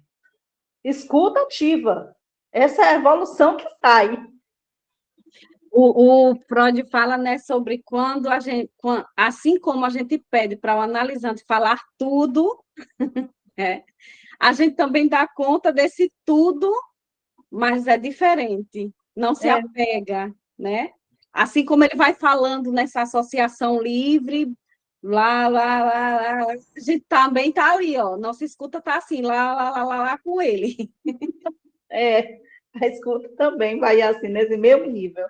Escuta ativa, essa é a evolução que sai. O Freud fala, né, sobre quando assim como a gente pede para o analisante falar tudo, a gente também dá conta desse tudo, mas é diferente, não se apega, né? Assim como ele vai falando nessa associação livre, lá, a gente também está ali, ó, nossa escuta está assim, lá com ele. A escuta também vai assim, nesse mesmo nível.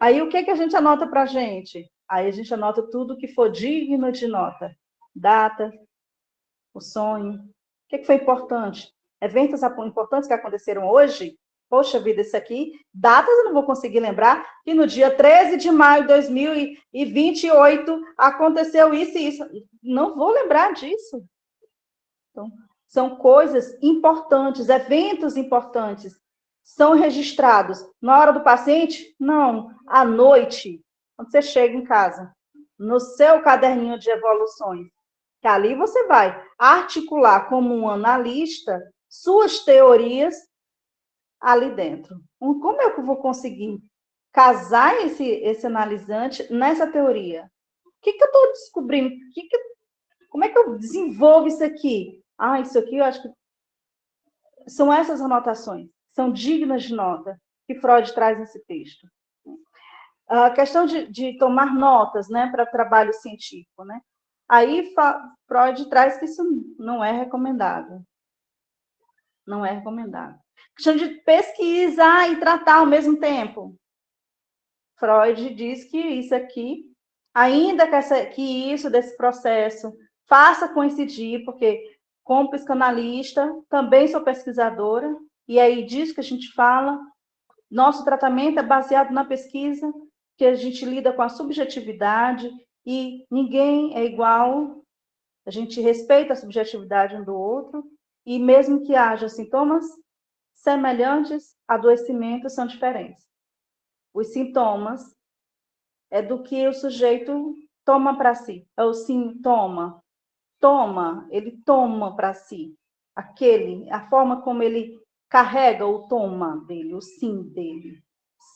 Aí, o que a gente anota para a gente? Aí, a gente anota tudo que for digno de nota. Data, o sonho. O que foi importante? Eventos importantes que aconteceram hoje? Poxa vida, isso aqui, datas eu não vou conseguir lembrar, que no dia 13 de maio de 2028 aconteceu isso e isso. Não vou lembrar disso. Então, são coisas importantes, eventos importantes. São registrados na hora do paciente? Não, à noite, quando você chega em casa, no seu caderninho de evoluções, que ali você vai articular como um analista suas teorias ali dentro. Como é que eu vou conseguir casar esse analisante nessa teoria? O que eu estou descobrindo? Como é que eu desenvolvo isso aqui? Isso aqui eu acho que são essas anotações, são dignas de nota que Freud traz nesse texto. A questão de tomar notas, né, para trabalho científico, né? Aí Freud traz que isso não é recomendado. Não é recomendado. Questão de pesquisar e tratar ao mesmo tempo. Freud diz que isso aqui, ainda que isso desse processo faça coincidir, porque como psicanalista, também sou pesquisadora, e aí disso que a gente fala, nosso tratamento é baseado na pesquisa, que a gente lida com a subjetividade, e ninguém é igual, a gente respeita a subjetividade um do outro, e mesmo que haja sintomas semelhantes, adoecimentos são diferentes. Os sintomas é do que o sujeito toma para si, é o sintoma. Ele toma para si a forma como ele carrega o toma dele, o sim dele.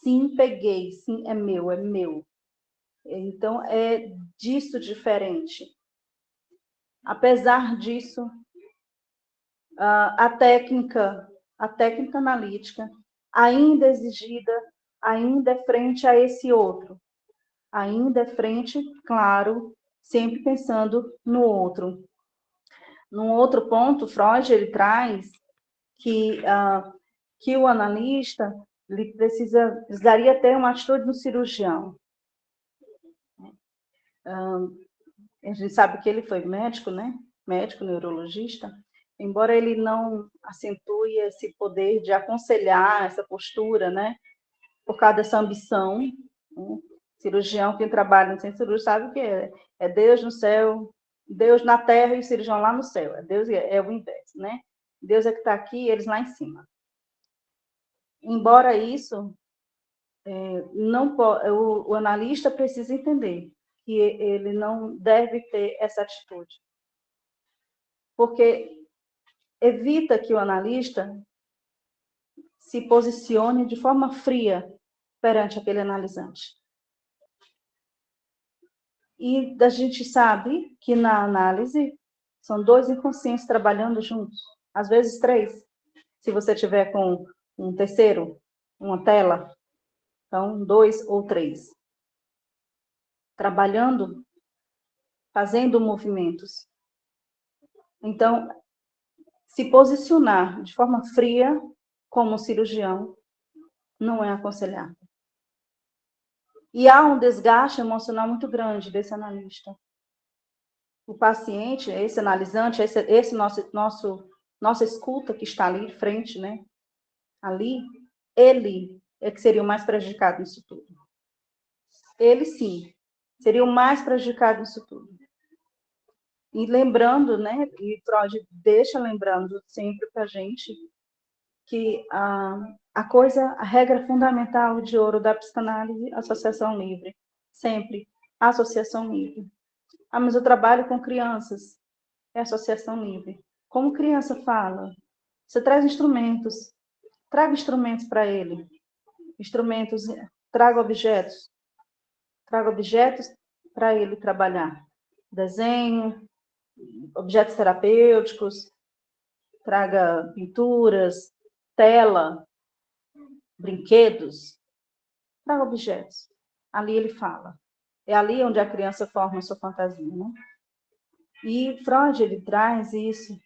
Sim, peguei, sim, é meu, é meu. Então, é disso diferente. Apesar disso, a técnica analítica ainda é exigida, ainda é frente a esse outro. Ainda é frente, claro, sempre pensando no outro. Num outro ponto, Freud ele traz que o analista ele precisaria ter uma atitude no cirurgião. A gente sabe que ele foi médico, né? Médico, neurologista, embora ele não acentue esse poder de aconselhar essa postura, né? Por causa dessa ambição. Né? Cirurgião, quem trabalha no centro cirúrgico sabe que é Deus no céu, Deus na terra e o cirurgião lá no céu. Deus é o inverso, né? Deus é que está aqui e eles lá em cima. Embora isso, não o analista precisa entender que ele não deve ter essa atitude, porque evita que o analista se posicione de forma fria perante aquele analisante. E a gente sabe que na análise são dois inconscientes trabalhando juntos, às vezes três, se você tiver com um terceiro, uma tela, então 2 ou 3, trabalhando, fazendo movimentos. Então, se posicionar de forma fria como cirurgião não é aconselhável. E há um desgaste emocional muito grande desse analista. O paciente, esse analisante, esse nossa escuta que está ali de frente, né? Ali, ele é que seria o mais prejudicado nisso tudo. Ele sim, seria o mais prejudicado nisso tudo. E lembrando, né? E Freud deixa lembrando sempre para a gente que a regra fundamental de ouro da psicanálise, associação livre. Sempre, associação livre. Mas eu trabalho com crianças, é associação livre. Como criança fala, você traz instrumentos, traga instrumentos para ele. Instrumentos, traga objetos para ele trabalhar. Desenho, objetos terapêuticos, traga pinturas, tela, brinquedos, traga objetos. Ali ele fala. É ali onde a criança forma a sua fantasia, né? E Freud, ele traz isso,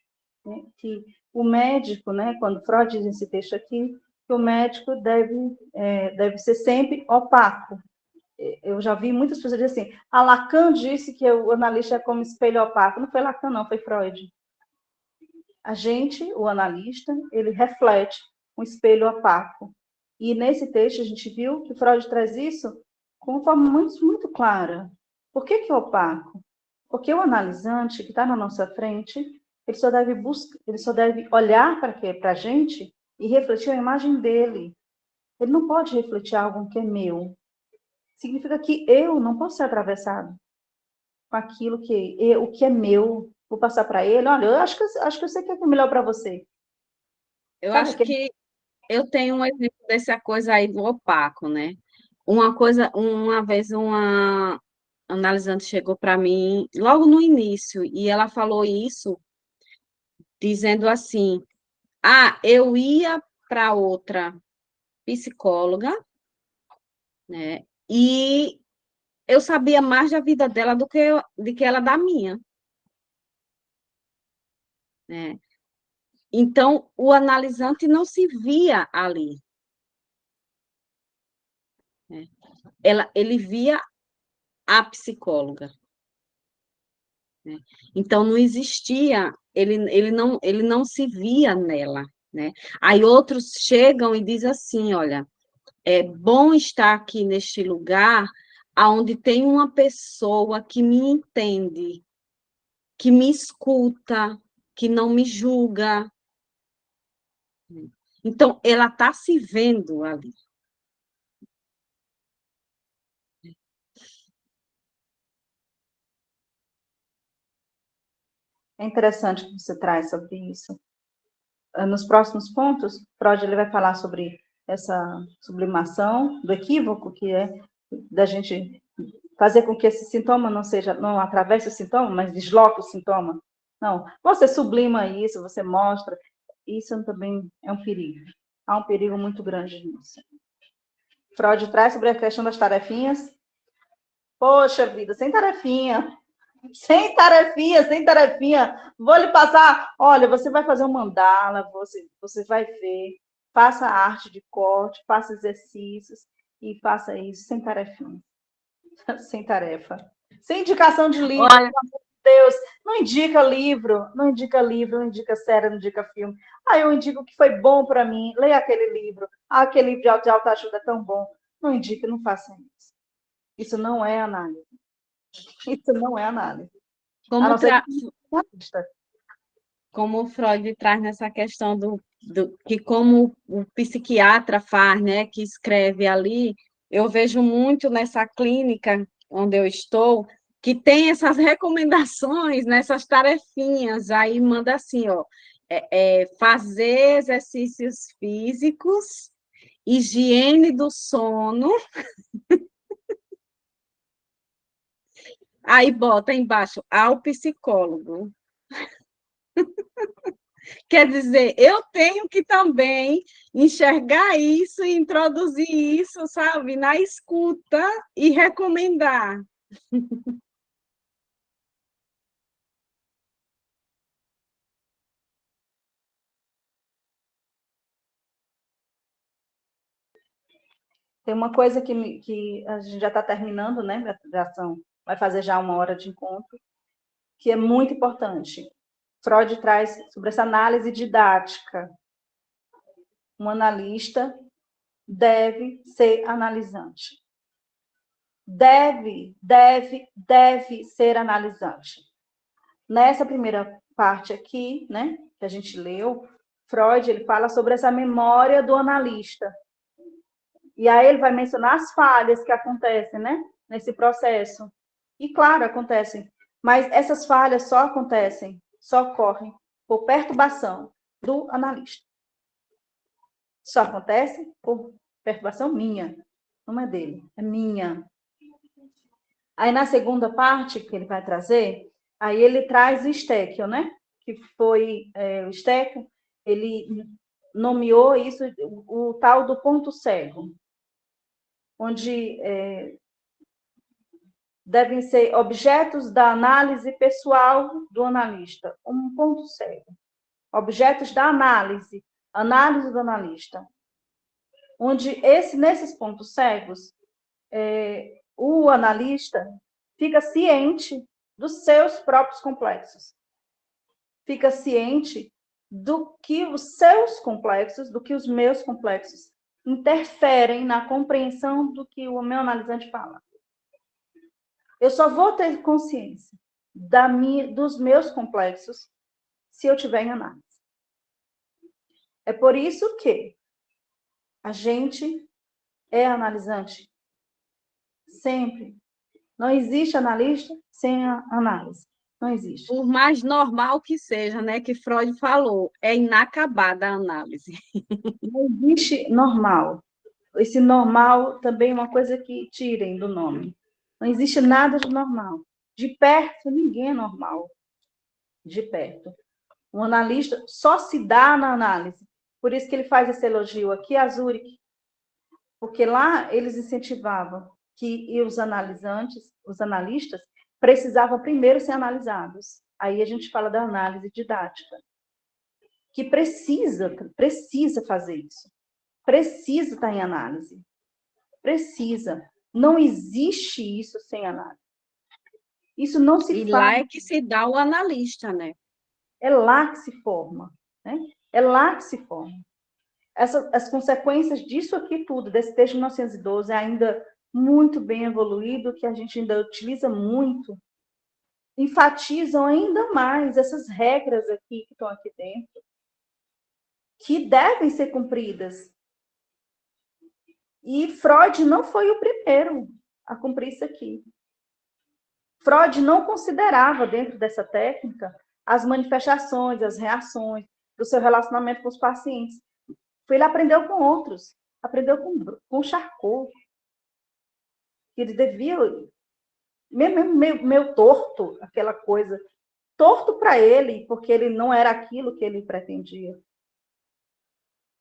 né, que o médico, né, quando Freud diz nesse texto aqui, que o médico deve ser sempre opaco. Eu já vi muitas pessoas dizendo assim, Lacan disse que o analista é como espelho opaco. Não foi Lacan, não, foi Freud. A gente, o analista, ele reflete um espelho opaco. E nesse texto a gente viu que Freud traz isso com uma forma muito, muito clara. Por que é opaco? Porque o analisante que está na nossa frente, ele só deve olhar para a gente e refletir a imagem dele. Ele não pode refletir algo que é meu. Significa que eu não posso ser atravessado com aquilo o que é meu. Vou passar para ele, olha, eu acho que eu sei o que é melhor para você. Eu Sabe acho aquele... que eu tenho um exemplo dessa coisa aí do opaco, né? Uma vez uma analisante chegou para mim logo no início e ela falou isso dizendo assim: "Ah, eu ia para outra psicóloga, né? E eu sabia mais da vida dela do que ela da minha, né? Então, o analisante não se via ali, né? Ele via a psicóloga, né? Então, não existia, ele não se via nela, né? Aí outros chegam e dizem assim, olha, é bom estar aqui neste lugar onde tem uma pessoa que me entende, que me escuta, que não me julga. Então, ela está se vendo ali. É interessante que você traz sobre isso. Nos próximos pontos, Freud ele vai falar sobre essa sublimação do equívoco, que é da gente fazer com que esse sintoma não atravesse o sintoma, mas desloque o sintoma. Não, você sublima isso, você mostra, isso também é um perigo. Há um perigo muito grande nisso. Freud traz sobre a questão das tarefinhas. Poxa vida, sem tarefinha. Sem tarefinha, sem tarefinha. Vou lhe passar. Olha, você vai fazer um mandala, você vai ver. Faça arte de corte, faça exercícios e faça isso sem tarefinha. Sem tarefa. Sem indicação de livro, Olha, pelo amor de Deus. Não indica livro, não indica livro, não indica série, não indica filme. Ah, eu indico o que foi bom para mim. Leia aquele livro. Ah, aquele livro de autoajuda é tão bom. Não indica, não faça isso. Isso não é análise. Isso não é análise. A como, não ser que tra... como o Freud traz nessa questão que como o psiquiatra faz, né, que escreve ali, eu vejo muito nessa clínica onde eu estou, que tem essas recomendações, nessas tarefinhas, aí manda assim, ó, fazer exercícios físicos, higiene do sono, aí bota embaixo ao psicólogo. Quer dizer, eu tenho que também enxergar isso e introduzir isso, sabe, na escuta e recomendar. tem uma coisa que a gente já está terminando, né? Já vai fazer já 1 hora de encontro, que é muito importante. Freud traz sobre essa análise didática. Um analista deve ser analisante. Deve ser analisante. Nessa primeira parte aqui, né, que a gente leu, Freud ele fala sobre essa memória do analista. E aí ele vai mencionar as falhas que acontecem, né, nesse processo. E claro, acontecem, mas essas falhas só ocorrem por perturbação do analista. Só acontece por perturbação minha, não é dele, é minha. Aí na segunda parte que ele vai trazer, aí ele traz o Steckel, né? Que foi o Steckel, ele nomeou isso o tal do ponto cego, onde devem ser objetos da análise pessoal do analista, um ponto cego. Objetos da análise do analista, onde nesses pontos cegos, o analista fica ciente dos seus próprios complexos, fica ciente do que os seus complexos, do que os meus complexos interferem na compreensão do que o meu analisante fala. Eu só vou ter consciência dos meus complexos se eu tiver em análise. É por isso que a gente é analisante sempre. Não existe analista sem a análise. Não existe. Por mais normal que seja, né, que Freud falou, é inacabada a análise. Não existe normal. Esse normal também é uma coisa que tirem do nome. Não existe nada de normal. De perto, ninguém é normal. De perto. Um analista só se dá na análise. Por isso que ele faz esse elogio aqui a Zurich. Porque lá eles incentivavam que os analistas, precisavam primeiro ser analisados. Aí a gente fala da análise didática. Que precisa fazer isso. Precisa estar em análise. Precisa. Não existe isso sem análise. Isso não se E faz. lá é que se dá o analista, né? É lá que se forma. Né? É lá que se forma. As consequências disso aqui tudo, desse texto de 1912, é ainda muito bem evoluído, que a gente ainda utiliza muito, enfatizam ainda mais essas regras aqui que estão aqui dentro, que devem ser cumpridas. E Freud não foi o primeiro a cumprir isso aqui. Freud não considerava, dentro dessa técnica, as manifestações, as reações do seu relacionamento com os pacientes. Ele aprendeu com outros, aprendeu com Charcot, que ele devia, mesmo meio torto, aquela coisa, torto para ele, porque ele não era aquilo que ele pretendia.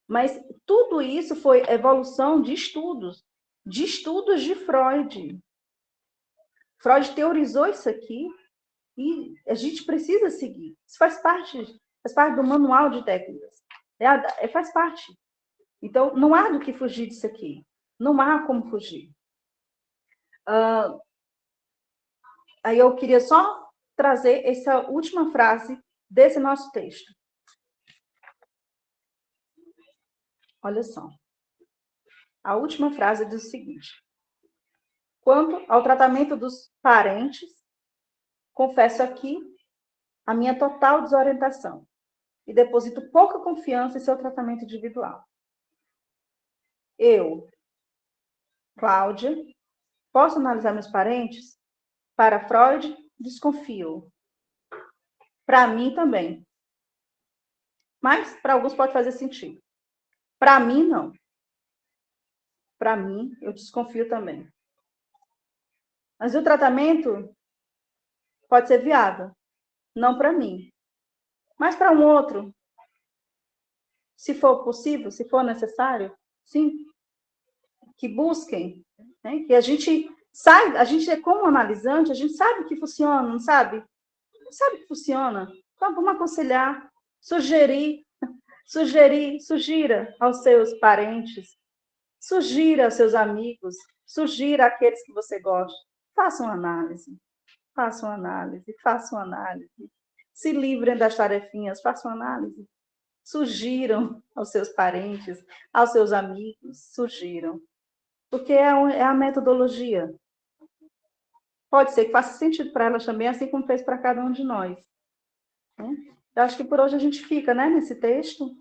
Mas tudo isso foi evolução de estudos de Freud. Freud teorizou isso aqui e a gente precisa seguir. Isso faz parte do manual de técnicas. Faz parte. Então, não há do que fugir disso aqui. Não há como fugir. Aí eu queria só trazer essa última frase desse nosso texto. Olha só. A última frase diz o seguinte: quanto ao tratamento dos parentes, confesso aqui a minha total desorientação e deposito pouca confiança em seu tratamento individual. Eu, Cláudia, posso analisar meus parentes? Para Freud, desconfio. Para mim também. Mas para alguns pode fazer sentido. Para mim, não. Para mim, eu desconfio também. Mas o tratamento pode ser viável. Não para mim. Mas para um outro, se for possível, se for necessário, sim. Que busquem. Né? Que a gente sabe, a gente é como analisante, a gente sabe que funciona, não sabe? Não sabe que funciona. Então, vamos aconselhar, sugira aos seus parentes, sugira aos seus amigos, sugira àqueles que você gosta. Façam análise, façam análise, façam análise. Se livrem das tarefinhas, façam análise. Sugiram aos seus parentes, aos seus amigos, sugiram. Porque é a metodologia. Pode ser que faça sentido para elas também, assim como fez para cada um de nós. Eu acho que por hoje a gente fica, né, nesse texto.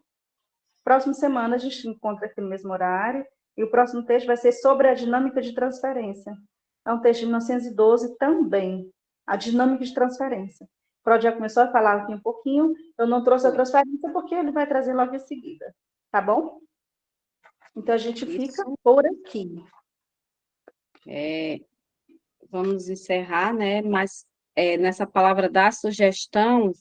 Próxima semana a gente se encontra aqui no mesmo horário. E o próximo texto vai ser sobre a dinâmica de transferência. É um texto de 1912 também. A dinâmica de transferência. O Freud já começou a falar aqui um pouquinho. Eu não trouxe a transferência porque ele vai trazer logo em seguida. Tá bom? Então a gente fica por aqui. Vamos encerrar, né? Mas nessa palavra da sugestão,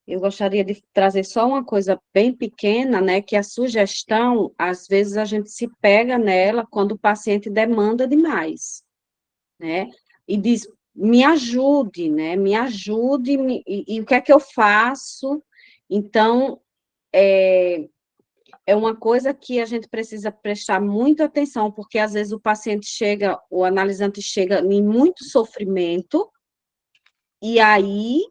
eu gostaria de trazer só uma coisa bem pequena, né? Que a sugestão, às vezes, a gente se pega nela quando o paciente demanda demais, né? E diz, me ajude, né? Me ajude, e o que é que eu faço? Então, é uma coisa que a gente precisa prestar muita atenção, porque às vezes o paciente chega, o analisante chega em muito sofrimento, e aí,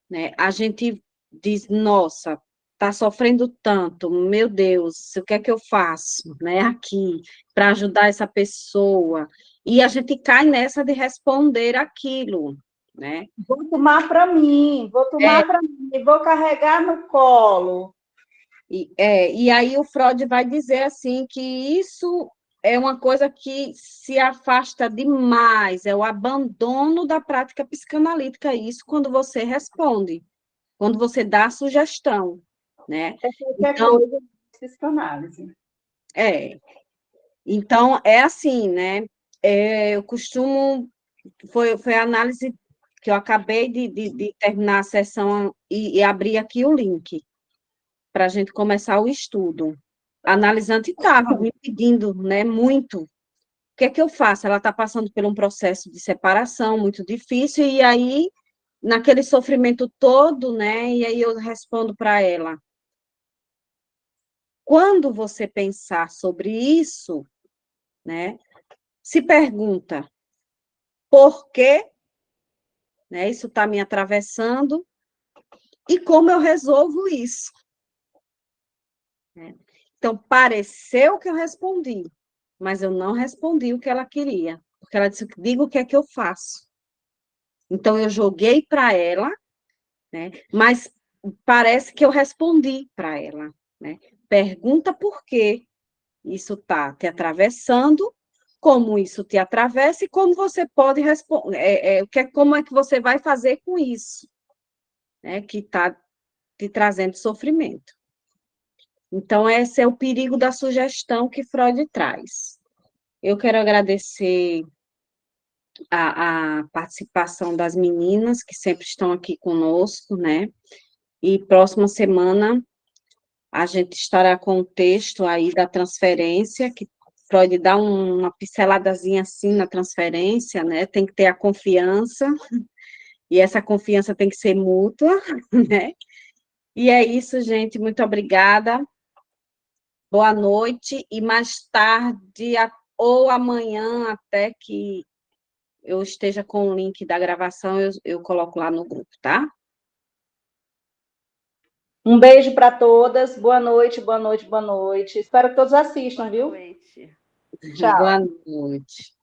né, a gente diz, nossa, está sofrendo tanto, meu Deus, o que é que eu faço, né, aqui, para ajudar essa pessoa? E a gente cai nessa de responder aquilo, né? Vou tomar para mim, vou carregar no colo. E aí o Freud vai dizer assim que isso é uma coisa que se afasta demais, é o abandono da prática psicanalítica, isso quando você responde, quando você dá a sugestão, né? É qualquer Então, coisa de psicanálise. é, então é assim, né? Eu costumo, foi a análise que eu acabei de terminar a sessão e abrir aqui o link para a gente começar o estudo. A analisante estava me pedindo, né, muito. O que é que eu faço? Ela está passando por um processo de separação muito difícil, e aí, naquele sofrimento todo, né, e aí eu respondo para ela, quando você pensar sobre isso, né, se pergunta, por quê, né, isso está me atravessando, e como eu resolvo isso, né? Então, pareceu que eu respondi, mas eu não respondi o que ela queria, porque ela disse, diga o que é que eu faço. Então, eu joguei para ela, né? Mas parece que eu respondi para ela, né? Pergunta por que isso está te atravessando, como isso te atravessa e como você pode responder, como é que você vai fazer com isso, né? Que está te trazendo sofrimento. Então, esse é o perigo da sugestão que Freud traz. Eu quero agradecer a participação das meninas, que sempre estão aqui conosco, né? E próxima semana a gente estará com o texto aí da transferência, que Freud dá uma pinceladazinha assim na transferência, né? Tem que ter a confiança, e essa confiança tem que ser mútua, né? E é isso, gente. Muito obrigada. Boa noite, e mais tarde ou amanhã, até que eu esteja com o link da gravação, eu coloco lá no grupo, tá? Um beijo para todas. Boa noite, boa noite, boa noite. Espero que todos assistam, Boa viu? noite. Tchau. Boa noite.